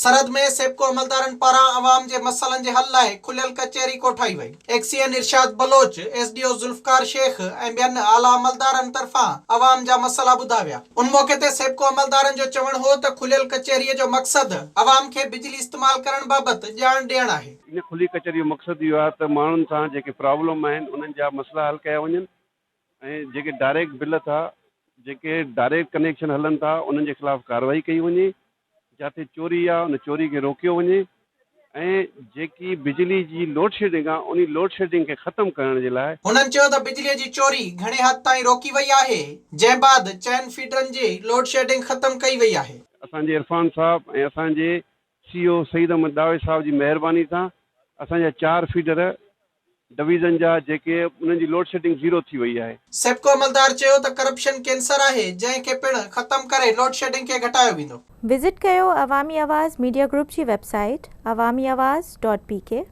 सरहद में सेबको अमलदारन पारां अवाम जे मसलन जे हल लाइ खुलियल कचहरी कोठाई वई। एक्सीएन इरशाद बलोच, एसडीओ जुल्फकार शेख ऐं ॿियनि आला अमलदारनि तरफ़ां अवाम जा मसला ॿुधा विया। उन मौके ते सेबको अमलदारनि जो चवणु हो त खुलियल कचहरीअ जो मक़सद अवाम खे बिजली इस्तेमाल करण बाबति ॼाण ॾियणु आहे। इन खुली कचहरी जो मक़सदु इहो आहे त माण्हुनि सां जेके प्रॉब्लम आहिनि उन्हनि जा मसला हल कया वञनि ऐं जेके डायरेक्ट बिल था, जेके डायरेक्ट कनेक्शन हलनि था, उन्हनि जे ख़िलाफ़ कार्रवाई कई वञे। जिते चोरी आहे उन चोरी खे रोकियो वञे ऐं जेकी बिजली जी लोड शेडिंग आहे उन लोड शेडिंग खे ख़तमु करण जे लाइ हुननि चयो त बिजलीअ जी चोरी घणे हद ताईं रोकी वई आहे, जंहिं बाद चइनि फीडरनि जी लोड शेडिंग ख़तमु कई वई आहे। असांजे इरफान साहब ऐं असांजे सीओ सईद अहमद दावे साहब जी महिरबानी सां असांजा 4 फीडर डिवीज़न जा जेके उन्हनि जी लोड शेडिंग ज़ीरो थी वई आहे। सेबको अमलदार चयो त करप्शन कैंसर आहे, जंहिंखे पिणु ख़तमु करे लोड शेडिंग खे घटायो वेंदो। विज़िट कयो अवामी आवाज़ मीडिया ग्रुप जी वेबसाइट awamiawaz.pk